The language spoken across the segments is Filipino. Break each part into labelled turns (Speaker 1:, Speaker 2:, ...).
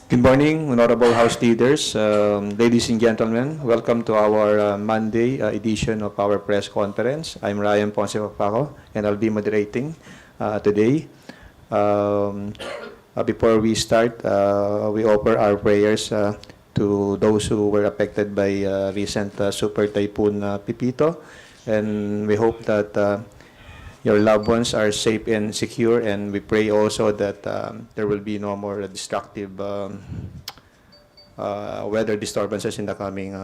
Speaker 1: Good morning, honorable House leaders, ladies and gentlemen. Welcome to our Monday edition of our press conference. I'm Ryan Ponce Papaco, and I'll be moderating today. Before we start, we offer our prayers to those who were affected by recent super typhoon Pipito, and we hope that your loved ones are safe and secure, and we pray also that there will be no more destructive weather disturbances in the coming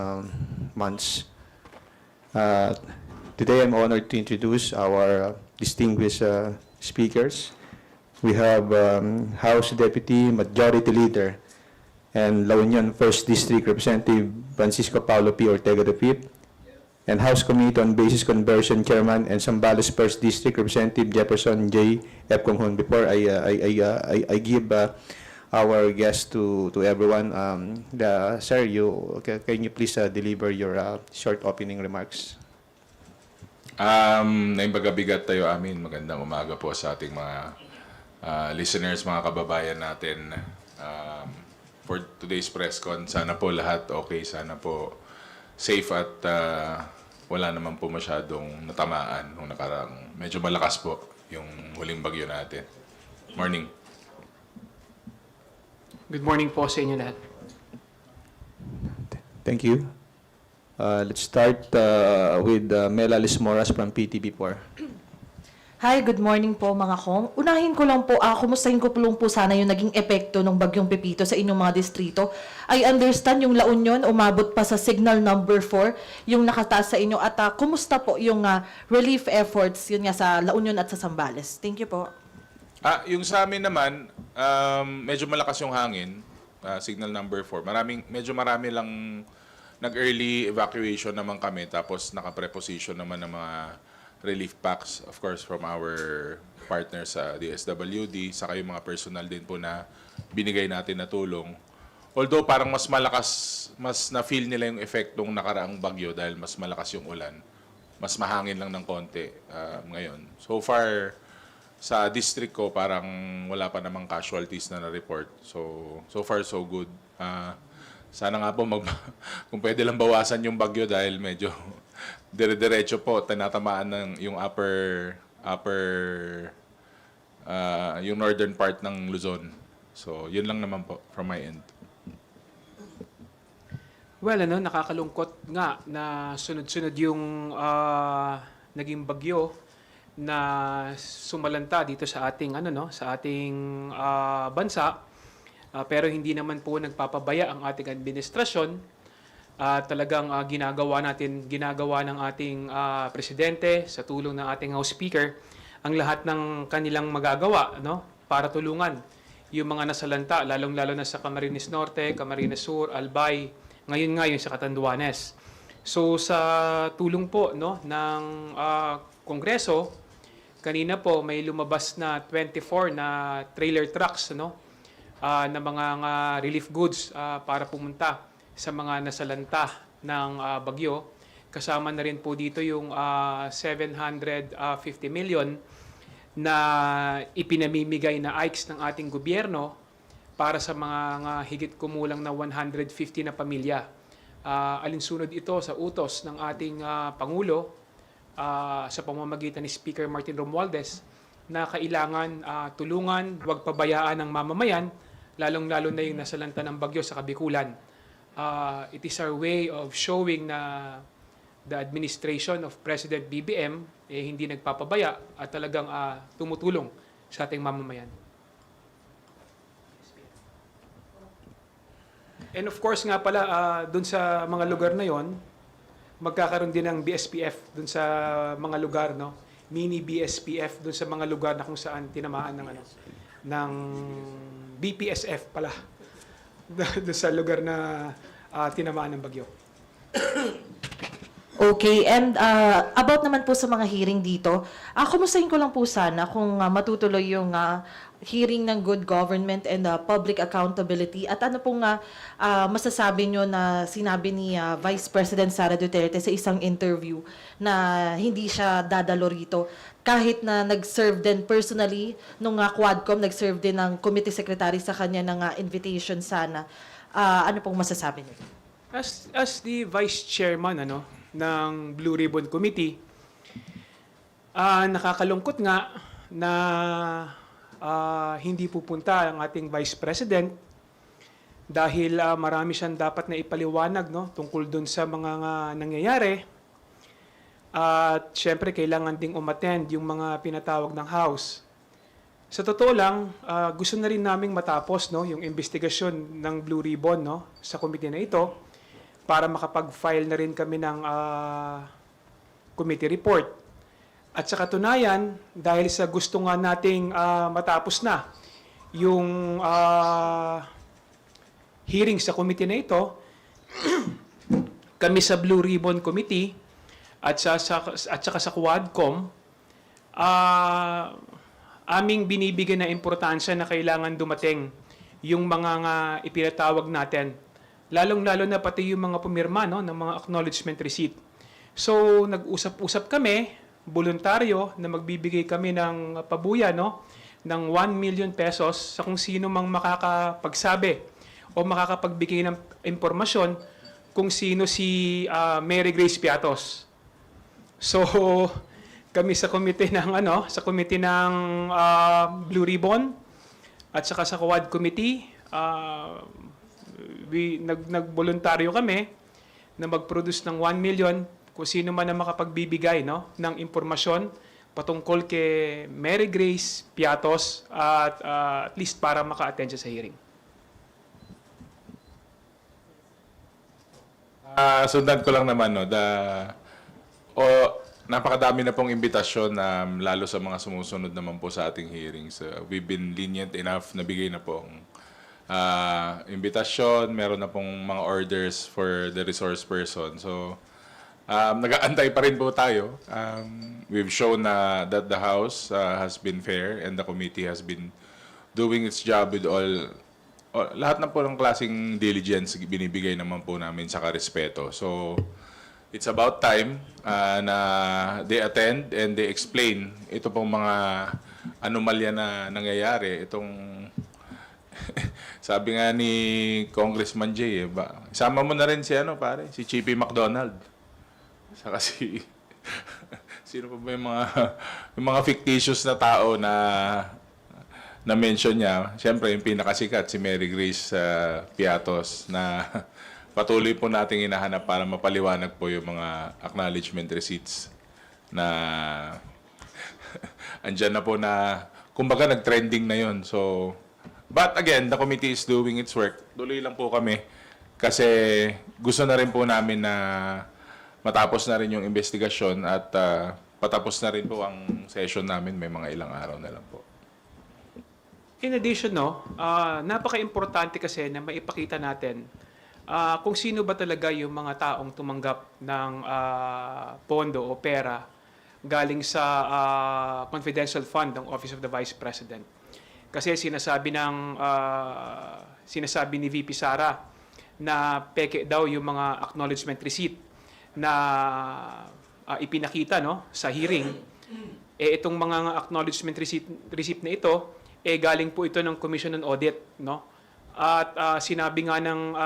Speaker 1: months. Today, I'm honored to introduce our distinguished speakers. We have House Deputy Majority Leader and La Union 1st District Representative Francisco Paulo P. Ortega V, and House Committee on Basis Conversion Chairman and Zambales 1st District Representative Jefferson J. F. Conghon. Before I give our guest to everyone, sir, can you please deliver your short opening remarks?
Speaker 2: Naimbagabigat tayo amin. Magandang umaga po sa ating mga listeners, mga kababayan natin. For today's press con, sana po lahat okay, sana po safe at wala naman po masyadong natamaan nung nakarang. Medyo malakas po yung huling bagyo natin. Morning.
Speaker 3: Good morning po sa inyo lahat.
Speaker 1: Thank you. Let's start with Mela Lismoras from PTV4.
Speaker 4: Hi, good morning po mga kong. Unahin ko lang po, kumustahin ko po sana yung naging epekto ng bagyong Pepito sa inyong mga distrito. I understand yung La Union umabot pa sa signal number 4, yung nakataas sa inyo. At kumusta po yung relief efforts yun nga sa La Union at sa Zambales? Thank you po.
Speaker 2: Yung sa amin naman, medyo malakas yung hangin, signal number 4. Medyo marami lang nag-early evacuation naman kami, tapos naka-preposition naman ng mga relief packs, of course, from our partners sa DSWD, saka yung mga personal din po na binigay natin na tulong. Although parang mas malakas, mas na-feel nila yung effect ng nakaraang bagyo dahil mas malakas yung ulan. Mas mahangin lang ng konti ngayon. So far, sa district ko, parang wala pa namang casualties na na-report. So far, so good. Sana nga po, kung pwede lang bawasan yung bagyo dahil medyo dire-diretso po, tinatamaan ng yung yung northern part ng Luzon. So, yun lang naman po from my end.
Speaker 3: Well, nakakalungkot nga na sunod-sunod yung naging bagyo na sumalanta dito sa ating sa ating bansa. Pero hindi naman po nagpapabaya ang ating administrasyon. Talagang ginagawa ng ating presidente sa tulong ng ating House Speaker ang lahat ng kanilang magagawa para tulungan yung mga nasalanta, lalong-lalo na sa Camarines Norte, Camarines Sur, Albay, ngayon sa Catanduanes. So sa tulong po ng Kongreso, kanina po may lumabas na 24 na trailer trucks na mga relief goods para pumunta sa mga nasalanta ng bagyo. Kasama na rin po dito yung 750 million na ipinamimigay na AICS ng ating gobyerno para sa mga higit kumulang na 150 na pamilya. Alinsunod ito sa utos ng ating Pangulo sa pamamagitan ni Speaker Martin Romualdez na kailangan tulungan, huwag pabayaan ng mamamayan, lalong-lalo na yung nasalanta ng bagyo sa Kabikulan. It is our way of showing na the administration of President BBM hindi nagpapabaya at talagang tumutulong sa ating mamamayan. And of course nga pala, dun sa mga lugar na yon, magkakaroon din ng BSPF dun sa mga lugar, mini BSPF dun sa mga lugar na kung saan tinamaan ng BPSF pala. Doon sa lugar na tinamaan ng bagyo.
Speaker 4: Okay, and about naman po sa mga hearing dito, kumustahin ko lang po sana kung matutuloy yung hearing ng good government and public accountability. At ano pong masasabi nyo na sinabi ni Vice President Sara Duterte sa isang interview na hindi siya dadalo rito kahit na nag-serve din personally nung Quadcom, nag-serve din ng committee secretary sa kanya ng invitation sana. Ano pong masasabi nyo?
Speaker 3: As the Vice Chairman ng Blue Ribbon Committee, nakakalungkot nga na hindi pupunta ang ating Vice President dahil marami siyang dapat na ipaliwanag tungkol dun sa mga nangyayari. At syempre, kailangan ding umattend yung mga pinatawag ng House. Sa totoo lang, gusto na rin naming matapos yung investigasyon ng Blue Ribbon sa committee na ito para makapag-file na rin kami ng committee report. At sa katunayan, dahil sa gusto nga nating matapos na yung hearing sa committee na ito, kami sa Blue Ribbon Committee at saka sa Quadcom, aming binibigyan na importansya na kailangan dumating yung mga ipinatawag natin. Lalong-lalo na pati yung mga pumirma ng mga acknowledgement receipt. So, nag-usap-usap kami, voluntaryo, na magbibigay kami ng pabuya ng 1 million pesos sa kung sino mang makakapagsabi o makakapagbigay ng impormasyon kung sino si Mary Grace Piatos. So, kami sa committee ng Blue Ribbon at saka sa Quad Committee, nagboluntaryo kami na mag-produce ng 1 million kung sino man ang makapagbibigay ng impormasyon patungkol kay Mary Grace Piatos at least para maka-attend siya sa hearing.
Speaker 2: Sundan ko lang naman, napakadami na pong imbitasyon lalo sa mga sumusunod naman po sa ating hearings. We've been lenient enough na bigay na pong imbitasyon, meron na pong mga orders for the resource person. So, nag-aantay pa rin po tayo. We've shown that the House has been fair and the committee has been doing its job with lahat na po ng klaseng diligence binibigay naman po namin sa respeto. So, it's about time na they attend and they explain ito pong mga anomalya na nangyayari. Itong sabi nga ni Congressman Jay, isama mo na rin si si Chippy McDonald. Saka sino pa ba yung mga fictitious na tao na mention niya. Siyempre, yung pinakasikat, si Mary Grace Piatos, na patuloy po nating hinahanap para mapaliwanag po yung mga acknowledgement receipts na andyan na po na, kumbaga nag-trending na yun. So, but again, the committee is doing its work. Tuloy lang po kami kasi gusto na rin po namin na matapos na rin yung investigasyon at patapos na rin po ang session namin. May mga ilang araw na lang po.
Speaker 3: In addition, napaka-importante kasi na maipakita natin kung sino ba talaga yung mga taong tumanggap ng pondo o pera galing sa confidential fund ng Office of the Vice President. Kasi sinasabi ni VP Sara na peke daw yung mga acknowledgement receipt na ipinakita sa hearing. Itong mga acknowledgement receipt na ito, galing po ito ng Commission on Audit, At sinabi nga ng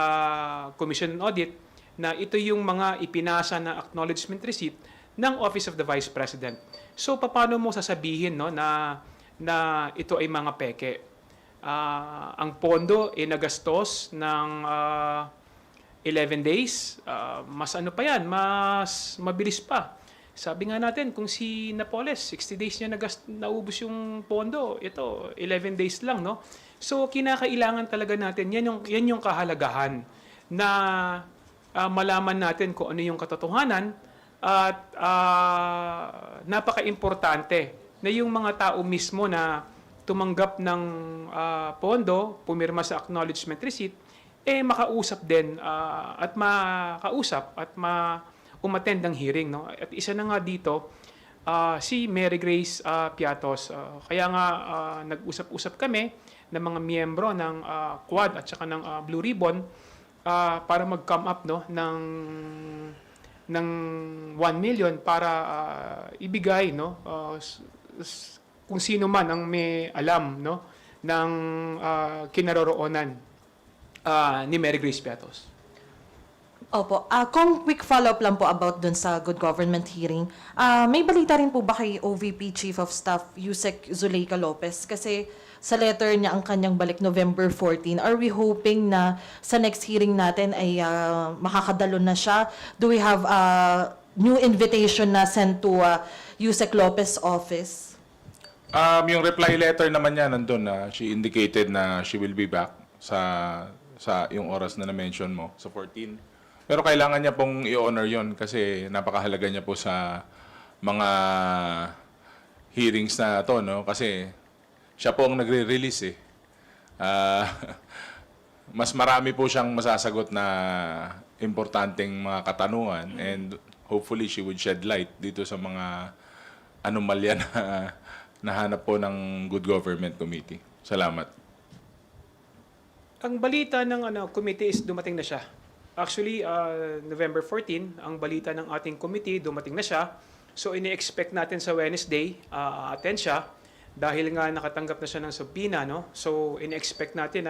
Speaker 3: Commission on Audit na ito yung mga ipinasa na acknowledgement receipt ng Office of the Vice President. So paano mo sasabihin na ito ay mga peke? Ang pondo nagastos ng 11 days, mas mas mabilis pa. Sabi nga natin, kung si Napoles, 60 days niya naubos yung pondo, ito, 11 days lang, So, kinakailangan talaga natin, yan yung kahalagahan na malaman natin kung ano yung katotohanan at napaka-importante na yung mga tao mismo na tumanggap ng pondo, pumirma sa acknowledgement receipt, makausap din at makausap at umattend ng hearing. At isa na nga dito, si Mary Grace Piatos. Kaya nga nag-usap-usap kami ng mga miyembro ng Quad at saka ng Blue Ribbon para mag-come up no ng 1 million para ibigay no kung sino man ang may alam no ng kinaroroonan ni Mary Grace Piatos.
Speaker 4: Opo. Kung quick follow-up lang po about dun sa good government hearing, may balita rin po ba kay OVP Chief of Staff Yusek Zuleika Lopez? Kasi sa letter niya ang kanyang balik November 14. Are we hoping na sa next hearing natin ay makakadalo na siya? Do we have a new invitation na sent to Yusek Lopez office?
Speaker 2: Yung reply letter naman niya nandun na she indicated na she will be back sa yung oras na na-mention mo, sa 14. Pero kailangan niya pong i-honor yon kasi napakahalaga niya po sa mga hearings na to, no? Kasi siya po ang nagre-release eh. Mas marami po siyang masasagot na importanteng mga katanungan and hopefully she would shed light dito sa mga anomalya na nahanap po ng Good Government Committee. Salamat.
Speaker 3: Ang balita ng committee is dumating na siya. Actually, November 14, ang balita ng ating committee, dumating na siya. So, ini-expect natin sa Wednesday, attend siya. Dahil nga nakatanggap na siya ng subpoena, no? So, ini-expect natin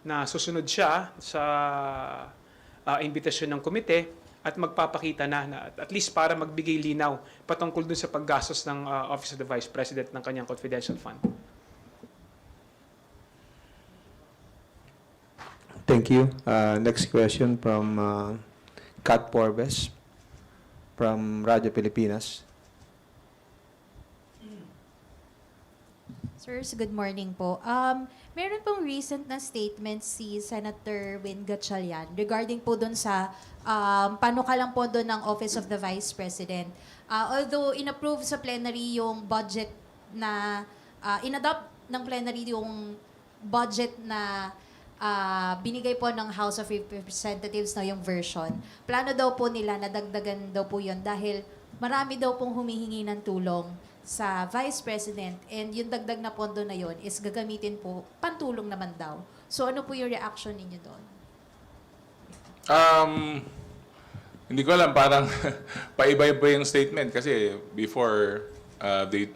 Speaker 3: na susunod siya sa invitasyon ng komite at magpapakita na at least para magbigay linaw patungkol dun sa paggastos ng Office of the Vice President ng kanyang confidential fund.
Speaker 1: Thank you. Next question from Kat Porbes from Radyo Pilipinas.
Speaker 5: Sirs, good morning po. Meron pong recent na statement si Senator Win Gatchalian regarding po doon sa panukalang po doon ng Office of the Vice President. Although inapprove sa plenary yung budget na, inadopt ng plenary yung budget na binigay po ng House of Representatives na yung version. Plano daw po nila na dagdagan daw po yun dahil marami daw pong humihingi ng tulong sa Vice President and yung dagdag na pondo na yun is gagamitin po pantulong naman daw. So ano po yung reaction ninyo doon?
Speaker 2: Hindi ko alam, parang paiba-iba yung statement kasi before they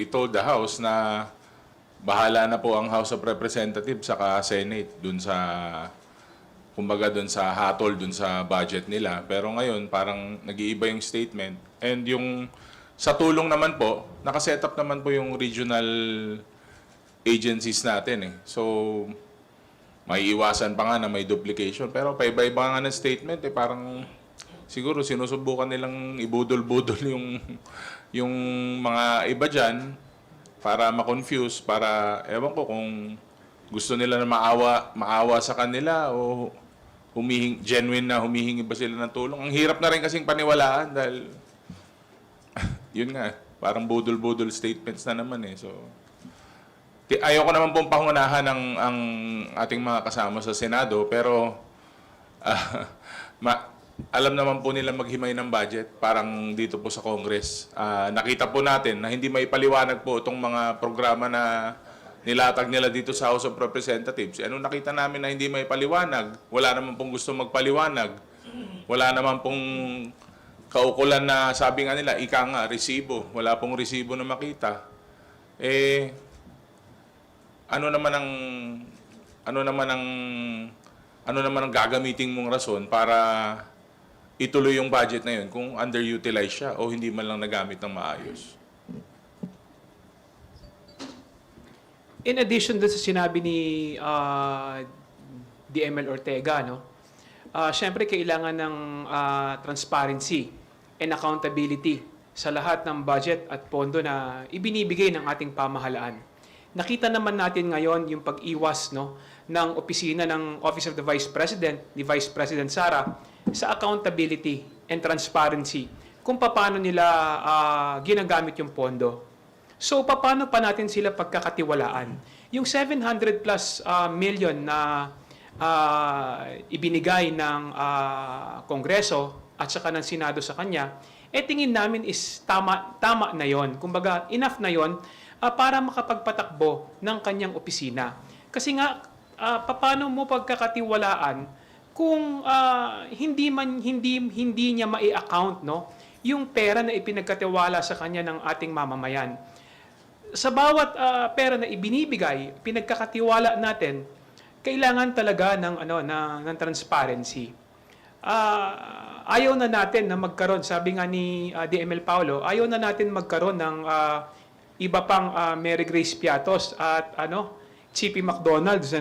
Speaker 2: told the House na bahala na po ang House of Representatives saka Senate dun sa kumbaga dun sa hatol dun sa budget nila. Pero ngayon parang nag-iiba yung statement and yung sa tulong naman po, nakaset up naman po yung regional agencies natin eh. So may iwasan pa nga na may duplication pero paiba-iba nga ng statement eh, parang siguro sinusubukan nilang ibudol-budol yung mga iba diyan para ma-confuse, para ewan ko kung gusto nila na maawa sa kanila o genuine na humihingi ba sila ng tulong. Ang hirap na rin kasing paniwalaan dahil yun nga, parang budol-budol statements na naman eh. So ayoko naman pong pangunahan ang ating mga kasama sa Senado pero alam naman po nila maghimay ng budget, parang dito po sa Congress. Nakita po natin na hindi maipaliwanag po itong mga programa na nilatag nila dito sa House of Representatives. Anong nakita namin na hindi maipaliwanag? Wala naman pong gusto magpaliwanag. Wala naman pong kaukulan na sabi nga nila, ika nga, resibo. Wala pong resibo na makita. Ano naman ang gagamitin mong rason para ituloy yung budget na yun kung underutilized siya o hindi man lang nagamit ng maayos.
Speaker 3: In addition dun sa sinabi ni DML Ortega, no? Siyempre kailangan ng transparency and accountability sa lahat ng budget at pondo na ibinibigay ng ating pamahalaan. Nakita naman natin ngayon yung pag-iwas no, ng opisina ng Office of the Vice President, ni Vice President Sara, sa accountability and transparency kung paano nila ginagamit yung pondo. So, paano pa natin sila pagkakatiwalaan? Yung 700 plus million na ibinigay ng Kongreso at saka ng Senado sa kanya, tingin namin is tama na yon. Kumbaga, enough na yon para makapagpatakbo ng kanyang opisina. Kasi nga, paano mo pagkakatiwalaan kung hindi niya mai-account, no, yung pera na ipinagkatiwala sa kanya ng ating mamamayan. Sa bawat pera na ibinibigay, pinagkakatiwala natin, kailangan talaga ng transparency. Ayaw na natin na magkaroon, sabi nga ni DML Paulo, ayaw na natin magkaroon ng iba pang Mary Grace Piatos at Chippy McDonald's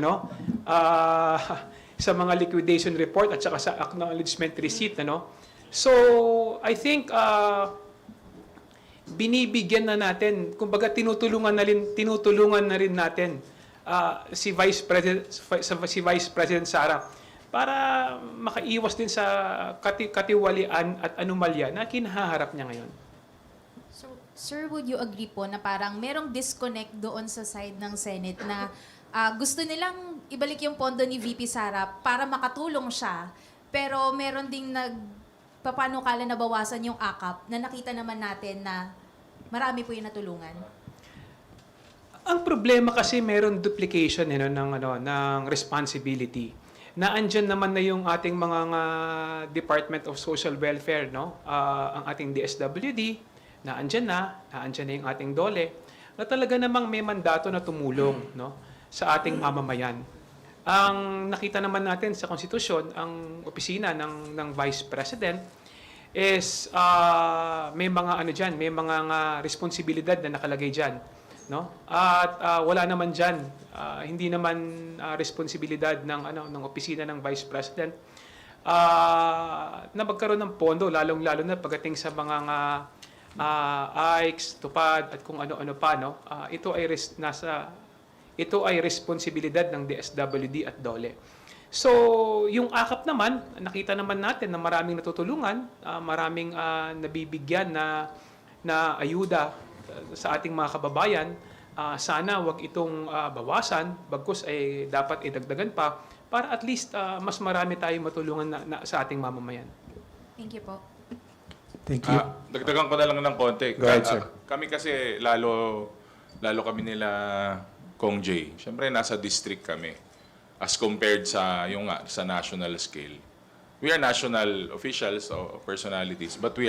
Speaker 3: sa mga liquidation report at saka sa acknowledgement receipt. So, I think binibigyan na natin, kumbaga tinutulungan na rin natin si Vice President Sara para makaiwas din sa katiwalian at anomalya na kinaharap niya ngayon.
Speaker 5: So, sir, would you agree po na parang merong disconnect doon sa side ng Senate na gusto nilang ibalik yung pondo ni VP Sara para makatulong siya, pero meron ding papanukala na bawasan yung AKAP na nakita naman natin na marami po yung natulungan?
Speaker 3: Ang problema kasi meron duplication ng responsibility. Na andyan naman na yung ating mga Department of Social Welfare, ang ating DSWD, naandyan na yung ating DOLE, na talaga namang may mandato na tumulong sa ating mamamayan. Ang nakita naman natin sa konstitusyon, ang opisina ng Vice President is may mga may mga responsibilidad na nakalagay diyan, At wala naman diyan, hindi naman responsibilidad ng opisina ng Vice President na magkaroon ng pondo, lalong-lalo na pagdating sa mga AICS, tupad at kung ano-ano pa, ito ay responsibilidad ng DSWD at DOLE. So, yung AKAP naman, nakita naman natin na maraming natutulungan, maraming nabibigyan na ayuda sa ating mga kababayan. Sana wag itong bawasan, bagkus ay dapat idagdagan pa para at least mas marami tayong matulungan sa ating mamamayan.
Speaker 5: Thank you po.
Speaker 1: Thank you.
Speaker 2: Dagdagan ko na lang ng konti.
Speaker 1: Go ahead, sir.
Speaker 2: Kami kasi lalo kami nila Kong J. Siyempre nasa district kami as compared sa sa national scale. We are national officials o personalities, but we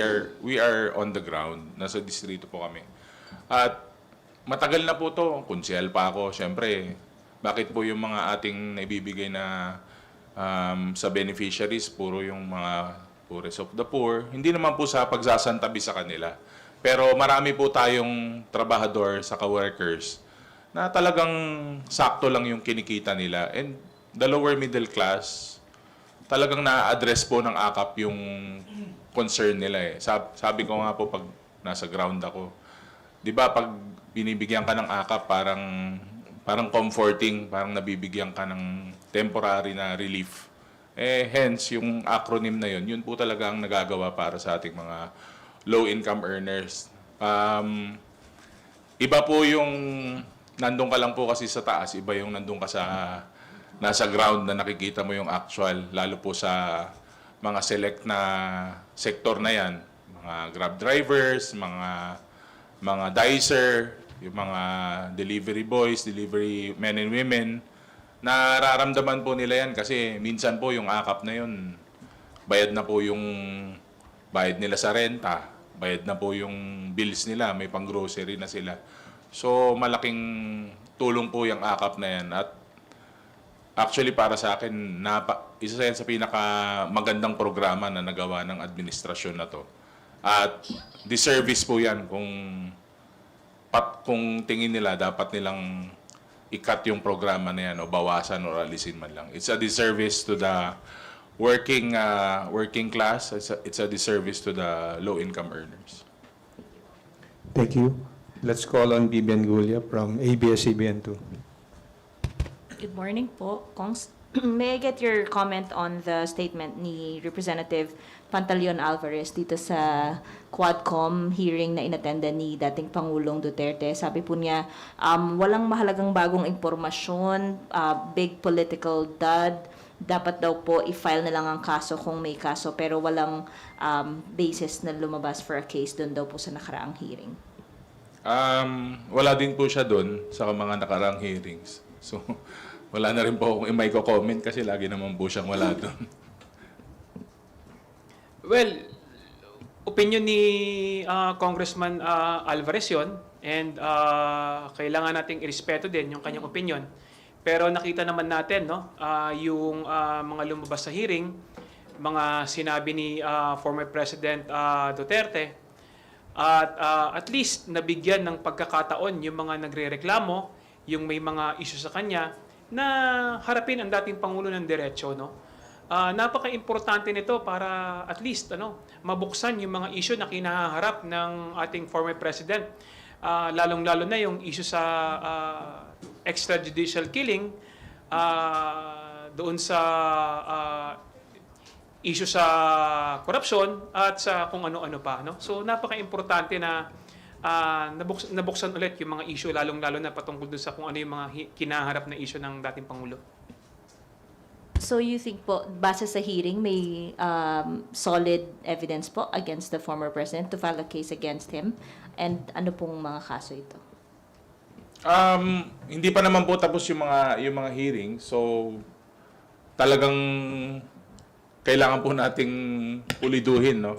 Speaker 2: are on the ground. Nasa distrito po kami. At matagal na po to, kunsehal pa ako. Siyempre, bakit po yung mga ating naibibigay na sa beneficiaries, puro yung mga poorest of the poor, hindi naman po sa pagsasantabi sa kanila. Pero marami po tayong trabahador sa ka-workers na talagang sakto lang yung kinikita nila. And the lower middle class, talagang na-address po ng AKAP yung concern nila. Sabi ko nga po pag nasa ground ako, di ba pag binibigyan ka ng AKAP, parang comforting, parang nabibigyan ka ng temporary na relief. Hence, yung acronym na yun po talaga ang nagagawa para sa ating mga low-income earners. Iba po yung nandun ka lang po kasi sa taas, iba yung nandun ka nasa ground na nakikita mo yung actual, lalo po sa mga select na sektor na yan, mga grab drivers, mga dicer, yung mga delivery boys, delivery men and women, nararamdaman po nila yan kasi minsan po yung AKAP na yun, bayad na po yung bayad nila sa renta, bayad na po yung bills nila, may pang-grocery na sila. So malaking tulong po yung AKAP na yan. At actually para sa akin, isa yan sa pinakamagandang programa na nagawa ng administrasyon na to. At disservice po yan kung tingin nila dapat nilang i-cut yung programa na yan o bawasan o alisin man lang. It's a disservice to the working class. It's a disservice to the low-income earners.
Speaker 1: Thank you. Let's call on Bibian Gulia from ABS-CBN2.
Speaker 6: Good morning po, Kongs. May I get your comment on the statement ni Representative Pantaleon Alvarez dito sa Quadcom hearing na inattendan ni dating Pangulong Duterte? Sabi po niya, walang mahalagang bagong impormasyon, big political dud, dapat daw po i-file na lang ang kaso kung may kaso pero walang basis na lumabas for a case doon daw po sa nakaraang hearing.
Speaker 2: Wala din po siya doon sa mga nakarang hearings. So, wala na rin po akong may comment kasi lagi naman po siyang wala doon.
Speaker 3: Well, opinion ni Congressman Alvarez yun, and kailangan nating irespeto din yung kanyang opinion. Pero nakita naman natin, no, yung mga lumabas sa hearing, mga sinabi ni former President Duterte, at least nabigyan ng pagkakataon yung mga nagrereklamo, yung may mga issue sa kanya, na harapin ang dating Pangulo ng diretso, no? Napaka-importante nito para at least mabuksan yung mga issue na kinaharap ng ating former president. Lalong-lalo na yung issue sa extrajudicial killing, doon sa issue sa korupsyon at sa kung ano-ano pa. No? So napaka-importante na nabuksan ulit yung mga issue, lalong-lalo na patungkol doon sa kung ano yung mga kinaharap na issue ng dating Pangulo.
Speaker 6: So you think po, base sa hearing, may solid evidence po against the former president to file a case against him? And ano pong mga kaso ito?
Speaker 2: Hindi pa naman po tapos yung mga hearing. So, talagang kailangan po nating puliduhin, no?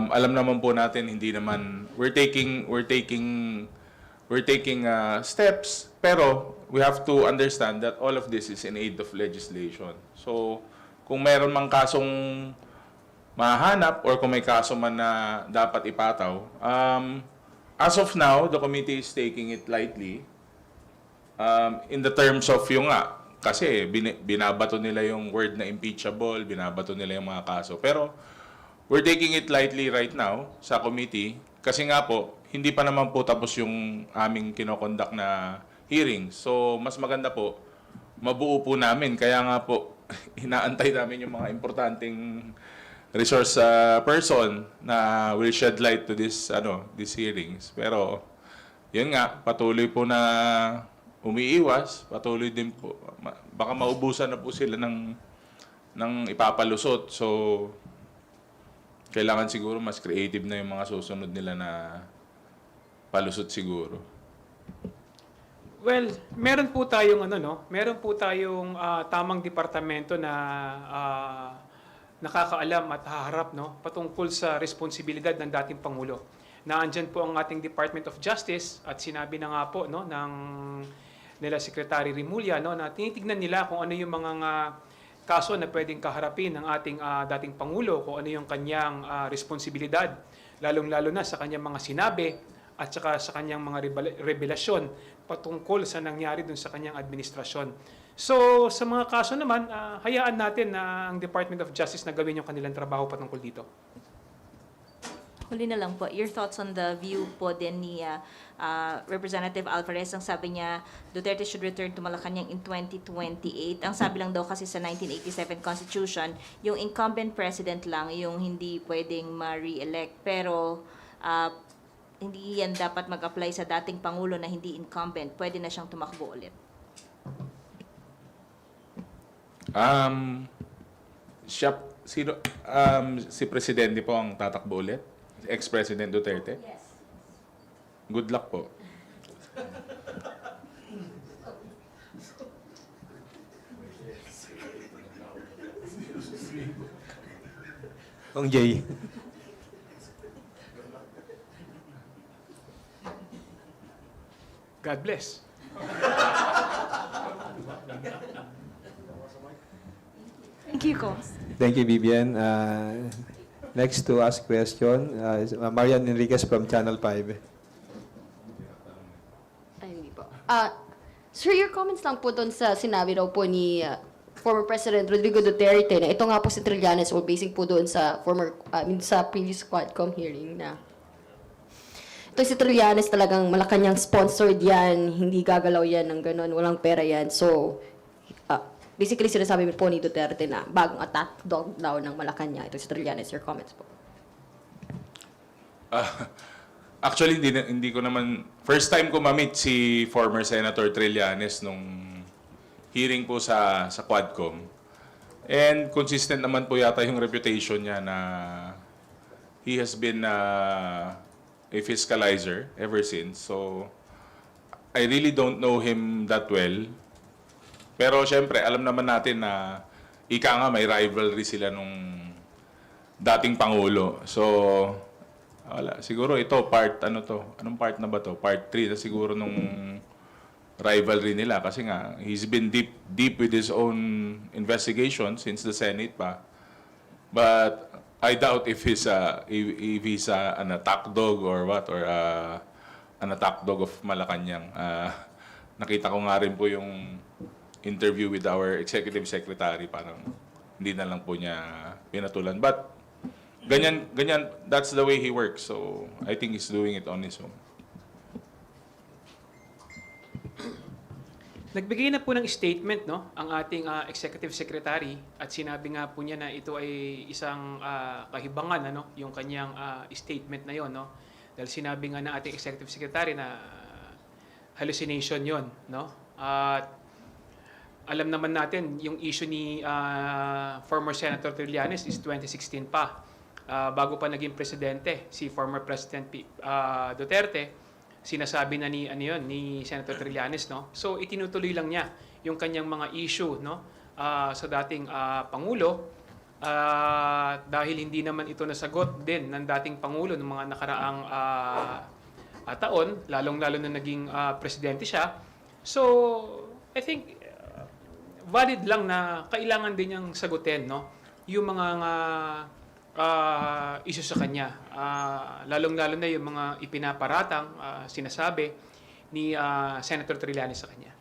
Speaker 2: Alam naman po natin hindi naman we're taking steps, pero we have to understand that all of this is in aid of legislation. So, kung meron mang kasong mahanap or kung may kaso man na dapat ipataw, as of now, the committee is taking it lightly. In the terms of yung kasi binabato nila yung word na impeachable, binabato nila yung mga kaso. Pero we're taking it lightly right now sa committee kasi nga po, hindi pa naman po tapos yung aming kinokondak na hearing. So, mas maganda po, mabuo po namin. Kaya nga po, inaantay namin yung mga importanteng resource person na will shed light to these hearings. Pero, yun nga, patuloy po na umiiwas, patuloy din po. Baka maubusan na po sila ng ipapalusot. So, kailangan siguro mas creative na yung mga susunod nila na palusot siguro.
Speaker 3: Well, meron po tayong meron po tayong tamang departamento na nakakaalam at haharap patungkol sa responsibilidad ng dating Pangulo. Naandyan po ang ating Department of Justice at sinabi na nga po ng nila Secretary Rimulya na tinitignan nila kung ano yung mga kaso na pwedeng kaharapin ng ating dating Pangulo, kung ano yung kanyang responsibilidad, lalong-lalo na sa kanyang mga sinabi at saka sa kanyang mga revelasyon patungkol sa nangyari dun sa kanyang administrasyon. So, sa mga kaso naman, hayaan natin na ang Department of Justice na gawin yung kanilang trabaho patungkol dito.
Speaker 6: Huli na lang po, your thoughts on the view po din ni Representative Alvarez. Ang sabi niya, Duterte should return to Malacanang in 2028. Ang sabi lang daw kasi sa 1987 Constitution, yung incumbent president lang yung hindi pwedeng ma-re-elect. Pero hindi yan dapat mag-apply sa dating Pangulo na hindi incumbent. Pwede na siyang tumakbo ulit.
Speaker 2: Si Presidente po ang tatakbo ulit? Ex-President Duterte?
Speaker 6: Yes.
Speaker 2: Good luck po.
Speaker 1: Kong Jay.
Speaker 3: God bless.
Speaker 6: Thank you, Cos.
Speaker 1: Thank you, Vivian. Next to ask question is Marian Enriquez from Channel 5.
Speaker 7: Ay, hindi po. Sir, your comments lang po doon sa sinabi daw po ni former President Rodrigo Duterte na ito nga po si Trillanes o basing po doon sa sa previous Quadcom hearing na ito si Trillanes talagang Malacanang sponsored yan, hindi gagalaw yan ng ganun, walang pera yan. So, basically sinasabi po ni Duterte na bagong attack dog daw ng Malacanang. Ito si Trillanes, your comments po.
Speaker 2: Actually, hindi ko naman... First time ko ma-meet si former Senator Trillanes nung hearing po sa Quadcom. And consistent naman po yata yung reputation niya na he has been a fiscalizer ever since. So, I really don't know him that well. Pero syempre, alam naman natin na ika nga may rivalry sila nung dating Pangulo. So, wala. Siguro ito, anong part na ba to? Part 3 na siguro nung rivalry nila. Kasi nga, he's been deep with his own investigation since the Senate pa. But I doubt if he's an attack dog or what, or an attack dog of Malacanang. Nakita ko nga rin po yung interview with our executive secretary, parang hindi na lang po niya pinatulan. But ganyan, that's the way he works. So I think he's doing it on his own.
Speaker 3: Nagbigay na po ng statement, no, ang ating executive secretary, at sinabi nga po niya na ito ay isang kahibangan, ano, yung kanyang statement na yon, no. Dahil sinabi nga ng ating executive secretary na hallucination yon, no. At alam naman natin yung issue ni former Senator Trillanes is 2016 pa. Bago pa naging presidente si former President Duterte, sinasabi na ni Senator Trillanes, no. So itinutuloy lang niya yung kanyang mga issue, no, sa dating pangulo, dahil hindi naman ito nasagot din ng dating pangulo ng mga nakaraang taon, lalong-lalo na naging presidente siya. So I think valid lang na kailangan din niyang sagutin, no, yung mga issue sa kanya. Lalong-lalo na yung mga ipinaparatang sinasabi ni Senator Trillanes sa kanya.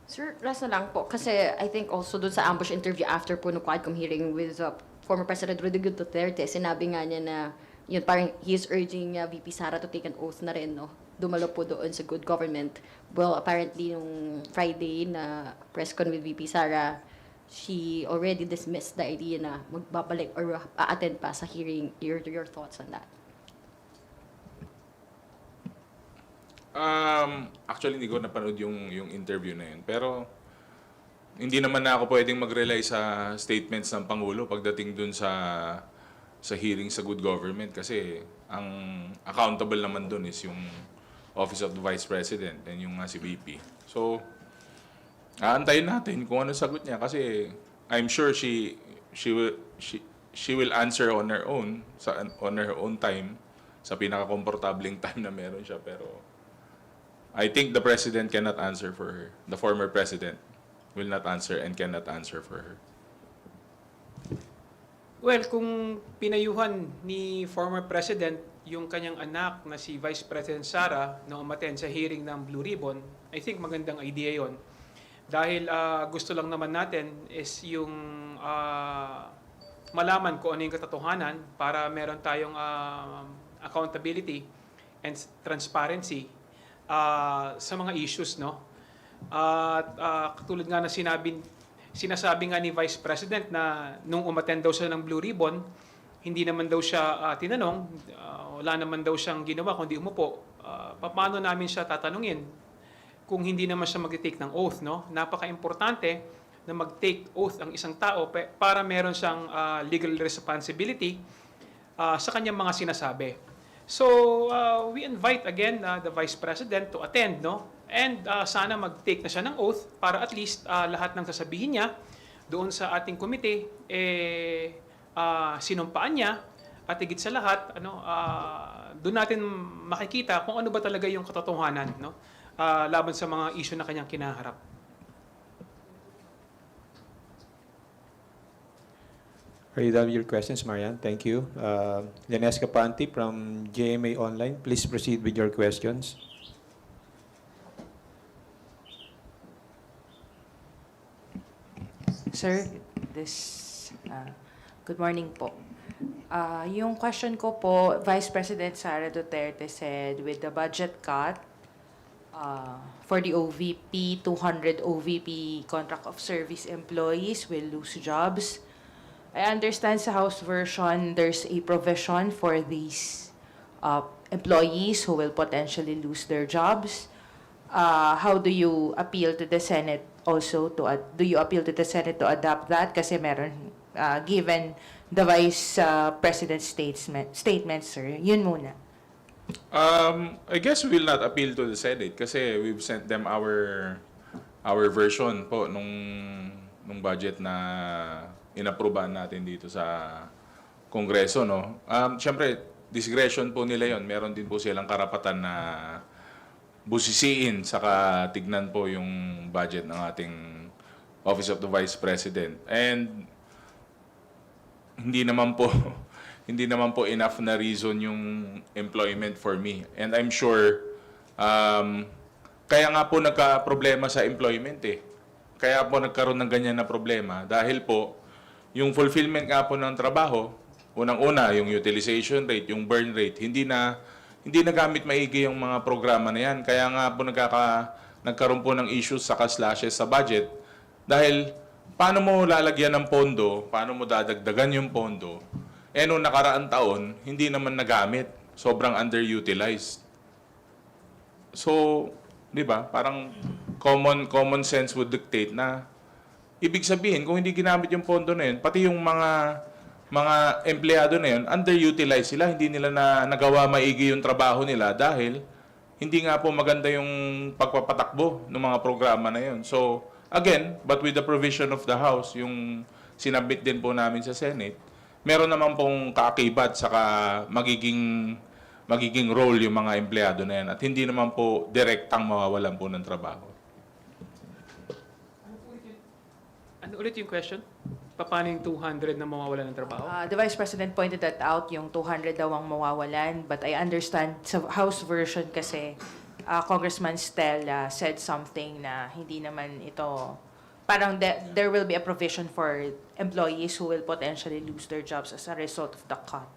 Speaker 7: Sir, rasa lang po. Kasi I think also dun sa ambush interview after po no Quadcom hearing with former President Rodrigo Duterte, sinabi nga niya na yun, parang he is urging VP Sara to take an oath na rin, no? Dumalo po doon sa good government. Well, apparently, nung Friday na press con with VP Sara, she already dismissed the idea na magbabalik or a-attend pa sa hearing. Your thoughts on that?
Speaker 2: Actually, hindi ko napanood yung interview na yun. Pero, hindi naman na ako pwedeng mag-rely sa statements ng Pangulo pagdating dun sa hearing sa good government. Kasi, ang accountable naman dun is yung Office of the Vice President and yung si VP. So, aantayin natin kung ano sagot niya kasi I'm sure she will answer on her own time sa pinaka-komportableng time na meron siya, pero I think the president cannot answer for her. The former president will not answer and cannot answer for her.
Speaker 3: Well, kung pinayuhan ni former president yung kanyang anak na si Vice President Sara na umattend sa hearing ng Blue Ribbon, I think magandang idea yon. Dahil gusto lang naman natin is yung malaman kung ano yung katotohanan para meron tayong accountability and transparency sa mga issues, no? At katulad nga na sinasabi nga ni Vice President na nung umattend daw siya ng Blue Ribbon, hindi naman daw siya tinanong, wala naman daw siyang ginawa kundi umupo. Paano namin siya tatanungin kung hindi naman siya mag-take ng oath, no? Napaka-importante na mag-take oath ang isang tao para meron siyang legal responsibility sa kanyang mga sinasabi. So, we invite again the Vice President to attend, no? And sana mag-take na siya ng oath para at least lahat ng sasabihin niya doon sa ating committee, sinumpaan niya at higit sa lahat, doon natin makikita kung ano ba talaga yung katotohanan, no? Laban sa mga issue na kanyang kinaharap.
Speaker 1: Are you done with your questions, Marian? Thank you. Lenes Capanti from GMA Online. Please proceed with your questions.
Speaker 8: Sir, good morning po. Yung question ko po, Vice President Sara Duterte said with the budget cut for the OVP, 200 OVP contract of service employees will lose jobs. I understand sa House version, there's a provision for these employees who will potentially lose their jobs. How do you appeal to the Senate also do you appeal to the Senate to adopt that? Kasi meron, given the Vice President's statement, sir. Yun muna.
Speaker 2: I guess we will not appeal to the Senate kasi we've sent them our version po nung budget na inaprubahan natin dito sa Kongreso, no. Syempre, discretion po nila 'yon. Meron din po silang karapatan na busisiin saka tignan po yung budget ng ating Office of the Vice President. And hindi naman po enough na reason yung employment for me. And I'm sure kaya nga po nagka-problema sa employment eh. Kaya po nagkaroon ng ganyan na problema dahil po yung fulfillment nga po ng trabaho, unang-una yung utilization rate, yung burn rate, hindi na gamit maigi yung mga programa na yan. Kaya nga po nagkaroon po ng issues sa slashes sa budget dahil paano mo lalagyan ng pondo, paano mo dadagdagan yung pondo, noong nakaraang taon, hindi naman nagamit. Sobrang underutilized. So, di ba, parang common sense would dictate na ibig sabihin, kung hindi ginamit yung pondo na yun, pati yung mga empleyado na yun, underutilized sila, hindi nila nagawa maigi yung trabaho nila dahil hindi nga po maganda yung pagpapatakbo ng mga programa na yun. So, again, but with the provision of the House, yung sinabit din po namin sa Senate, meron naman pong kaakibat saka magiging role yung mga empleyado na yan at hindi naman po direktang mawawalan po ng trabaho.
Speaker 3: Ano ulit yung question? Paano yung 200 na mawawalan ng trabaho?
Speaker 8: The Vice President pointed that out, yung 200 daw ang mawawalan. But I understand sa House version kasi Congressman Stella said something na hindi naman ito, parang there will be a provision for employees who will potentially lose their jobs as a result of the cut.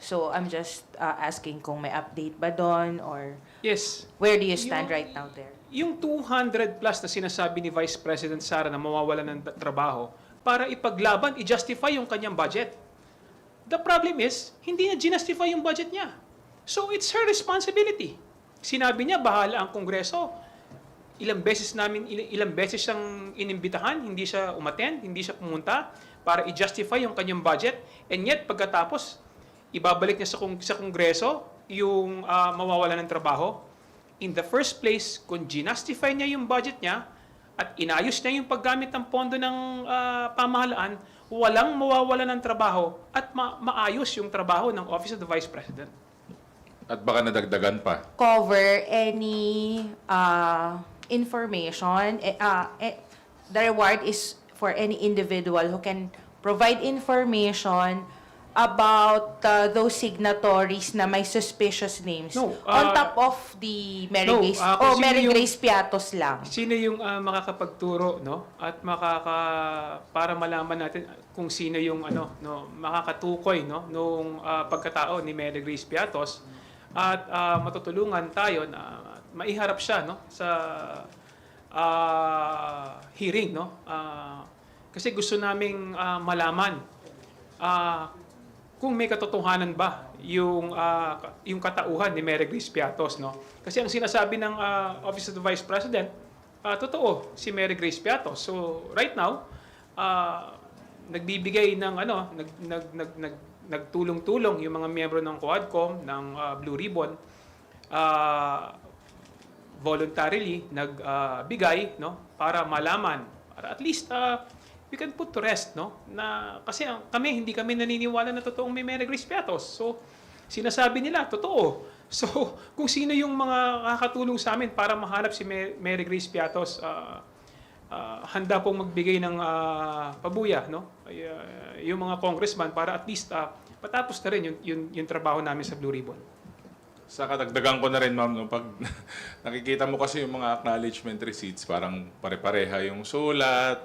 Speaker 8: So I'm just asking kung may update ba doon or
Speaker 3: Yes.
Speaker 8: where do you stand right now there?
Speaker 3: Yung 200 plus na sinasabi ni Vice President Sara na mawawalan ng trabaho, para ipaglaban, i-justify yung kanyang budget. The problem is, hindi niya ginustify yung budget niya. So it's her responsibility. Sinabi niya, bahala ang Kongreso. Ilang beses siyang inimbitahan, hindi siya umattend, hindi siya pumunta para i-justify yung kanyang budget. And yet, pagkatapos, ibabalik niya sa Kongreso yung mawawalan ng trabaho. In the first place, kung ginustify niya yung budget niya at inayos niya yung paggamit ng pondo ng pamahalaan, walang mawawalan ng trabaho at maayos yung trabaho ng Office of the Vice President.
Speaker 2: At baka nadagdagan pa.
Speaker 8: Cover any information. The reward is for any individual who can provide information about those signatories na may suspicious names.
Speaker 3: No,
Speaker 8: on top of the Mary
Speaker 3: no,
Speaker 8: Grace,
Speaker 3: kung sino
Speaker 8: Mary
Speaker 3: yung-
Speaker 8: Grace Piatos lang.
Speaker 3: Sino yung makakapagturo, no? At para malaman natin kung sino yung makakatukoy, no, nung pagkatao ni Mary Grace Piatos at matutulungan tayo na maiharap siya, no, sa hearing, no? Kasi gusto naming malaman kung may katotohanan ba yung katauhan ni Mary Grace Piatos, no? Kasi ang sinasabi ng Office of the Vice President, totoo si Mary Grace Piatos. So right now, nagbibigay ng nagtulong-tulong yung mga miyembro ng Quadcom ng Blue Ribbon, voluntarily nagbigay, no, para malaman, para at least we can put to rest, no, na kasi hindi kami naniniwala na totoong may Mary Grace Piatos. So sinasabi nila totoo. So kung sino yung mga kakatulong sa amin para mahanap si Mary Grace Piatos, handa pong magbigay ng pabuya, no, yung mga congressman para at least patapos na rin yung trabaho namin sa Blue Ribbon.
Speaker 2: Sa kadagdagan ko na rin, ma'am, no, pag nakikita mo kasi yung mga acknowledgement receipts, parang pare-pareha yung sulat,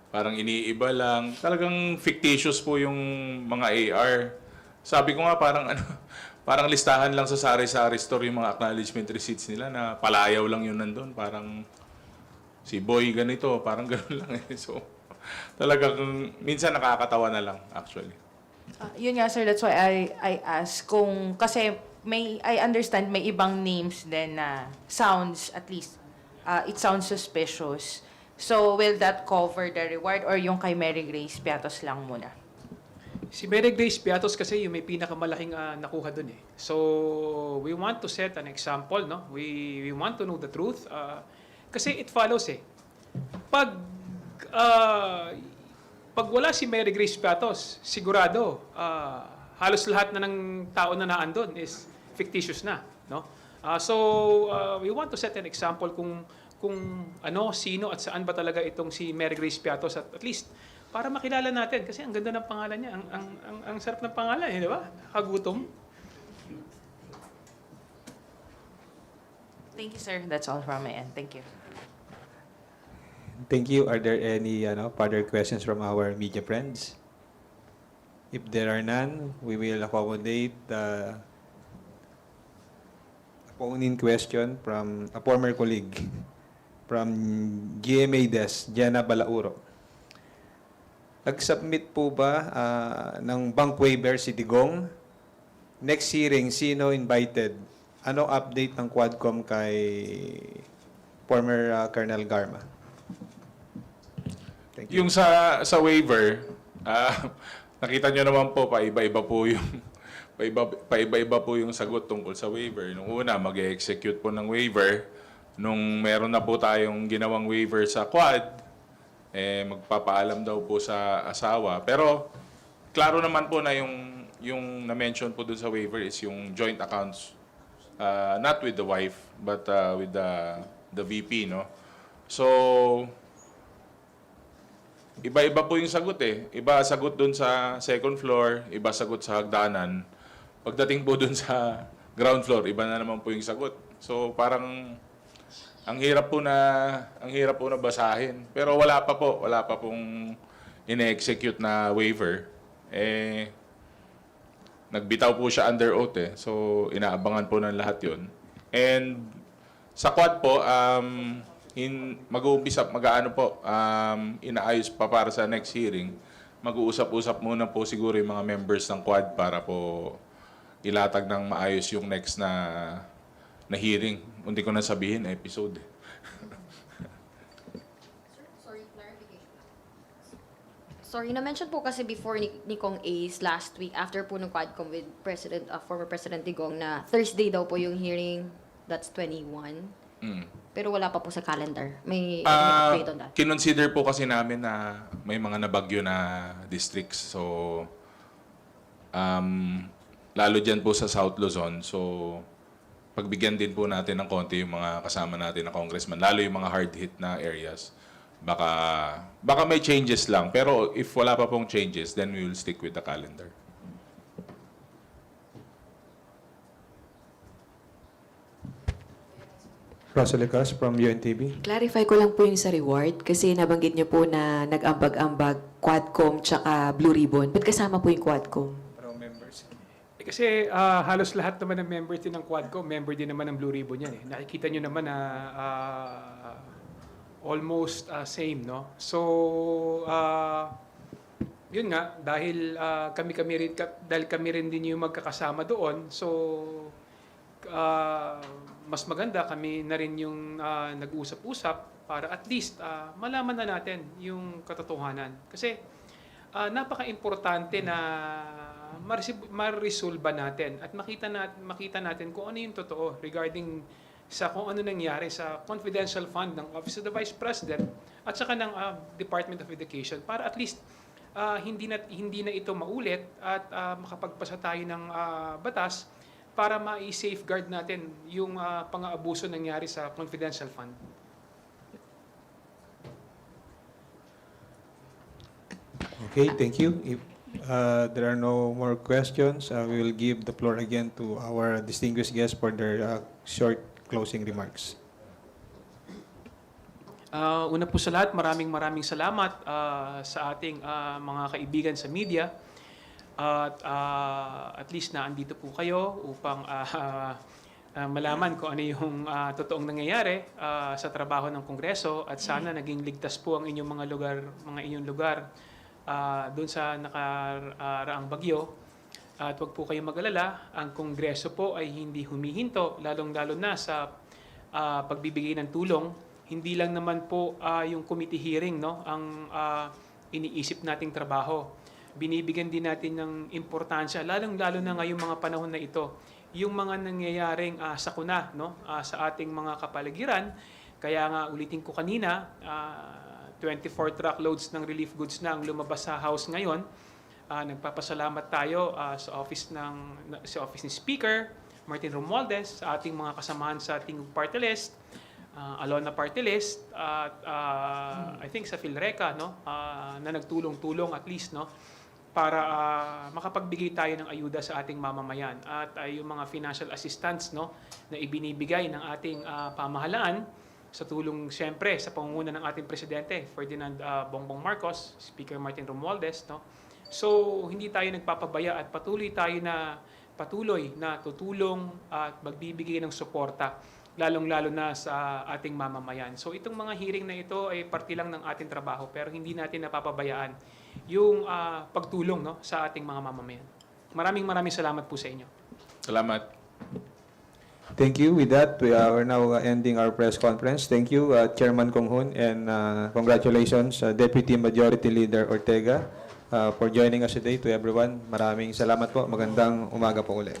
Speaker 2: parang iniiba lang. Talagang fictitious po yung mga AR. Sabi ko nga parang listahan lang sa sari-sari store yung mga acknowledgement receipts nila na palayaw lang yun nandun. Parang si boy ganito, parang gano'n lang eh. So talagang minsan nakakatawa na lang actually.
Speaker 8: Yun nga, sir, that's why I ask kung, kasi I understand may ibang names din na sounds, at least, it sounds suspicious. So, will that cover the reward or yung kay Mary Grace Piatos lang muna?
Speaker 3: Si Mary Grace Piatos kasi yung may pinakamalaking nakuha dun eh. So, we want to set an example, no? We want to know the truth. Kasi it follows eh. Pag, pag wala si Mary Grace Piatos, sigurado, halos lahat na ng tao na naandun is fictitious na, no? We want to set an example kung ano, sino at saan ba talaga itong si Mary Grace Piatos at least para makilala natin kasi ang ganda ng pangalan niya, ang sarap ng pangalan, eh, di ba? Kagutom.
Speaker 8: Thank you, sir. That's all from my end. Thank you.
Speaker 1: Thank you. Are there any further questions from our media friends? If there are none, we will accommodate the phone-in question from a former colleague from GMA Des, Jenna Balauro. Nag-submit po ba ng bank waiver si Digong? Next hearing, sino invited? Ano update ng Quadcom kay former Colonel Garma? Thank you.
Speaker 2: Yung sa waiver, nakita nyo naman po, paiba-iba po yung paiba-iba po yung sagot tungkol sa waiver. Nung una, mag-execute po ng waiver. Nung meron na po tayong ginawang waiver sa Quad, magpapaalam daw po sa asawa. Pero klaro naman po na yung na-mention po dun sa waiver is yung joint accounts, not with the wife, but with the VP, no? So, iba-iba po yung sagot eh. Iba sagot dun sa second floor, iba sagot sa hagdanan. Pagdating po dun sa ground floor, iba na naman po yung sagot. So parang ang hirap po na basahin. Pero wala pa pong ine-execute na waiver. Nagbitaw po siya under oath eh. So inaabangan po ng lahat 'yon. And sa Quad po, inaayos pa para sa next hearing. Mag-uusap-usap muna po siguro yung mga members ng Quad para po ilatag ng maayos yung next na hearing. Hindi ko na sabihin, episode.
Speaker 7: Sorry, clarification. Sorry, na-mention po kasi before ni Kong Ace last week after po ng Quadcom with former President Digong na Thursday daw po yung hearing. That's 21. Pero wala pa po sa calendar. May update on that.
Speaker 2: Kinonsider po kasi namin na may mga nabagyo na districts. So, lalo dyan po sa South Luzon. So, pagbigyan din po natin ng konti yung mga kasama natin na congressman. Lalo yung mga hard-hit na areas. Baka may changes lang. Pero if wala pa pong changes, then we will stick with the calendar.
Speaker 1: Rosalicas from UNTV.
Speaker 9: Clarify ko lang po yung sa reward kasi nabanggit niyo po na nag-ambag-ambag Quadcom tsaka Blue Ribbon. Ba't kasama po yung Quadcom?
Speaker 3: Kasi halos lahat naman ng members din ng Quadcom, member din naman ng Blue Ribbon yan eh. Nakikita nyo naman na almost same, no? So, yun nga, dahil kami rin din yung magkakasama doon, so mas maganda kami na rin yung nag-usap-usap para at least malaman na natin yung katotohanan. Kasi napaka-importante na ma-resolve natin at makita natin kung ano yung totoo regarding sa kung ano nangyari sa confidential fund ng Office of the Vice President at saka ng Department of Education para at least hindi na ito maulit at makapagpasa tayo ng batas para ma-safeguard natin yung pang-aabuso nangyari sa confidential fund.
Speaker 1: Okay, thank you. If there are no more questions, we will give the floor again to our distinguished guests for their short closing remarks.
Speaker 3: Una po sa lahat, maraming salamat sa ating mga kaibigan sa media. At least na andito po kayo upang malaman kung ano yung totoong nangyayari sa trabaho ng Kongreso at sana naging ligtas po ang inyong inyong lugar doon sa nakaraang bagyo. At wag po kayong mag-alala, ang Kongreso po ay hindi humihinto lalong-lalo na sa pagbibigay ng tulong hindi lang naman po yung committee hearing, no, ang iniisip nating trabaho. Binibigyan din natin ng importansya, lalong-lalo na ngayong mga panahon na ito, yung mga nangyayaring sakuna, no, sa ating mga kapaligiran. Kaya nga ulitin ko kanina, 24 truckloads ng relief goods na ang lumabas sa House ngayon. Nagpapasalamat tayo sa office ni Speaker Martin Romualdez, sa ating mga kasamahan sa ating party list, Alona party list, at I think sa Philreca, no, na nagtulong-tulong at least, no, para makapagbigay tayo ng ayuda sa ating mamamayan. At yung mga financial assistance, no, na ibinibigay ng ating pamahalaan sa tulong siyempre sa pangunguna ng ating presidente Ferdinand Bongbong Marcos, Speaker Martin Romualdez, no. So hindi tayo nagpapabaya at patuloy na tutulong at magbibigay ng suporta, lalong-lalo na sa ating mamamayan. So itong mga hearing na ito ay parte lang ng ating trabaho, pero hindi natin napapabayaan yung pagtulong, no, sa ating mga mamamayan. Maraming salamat po sa inyo.
Speaker 2: Salamat.
Speaker 1: Thank you. With that, we are now ending our press conference. Thank you, Chairman Kong Hoon, and congratulations, Deputy Majority Leader Ortega, for joining us today. To everyone, maraming salamat po. Magandang umaga po ulit.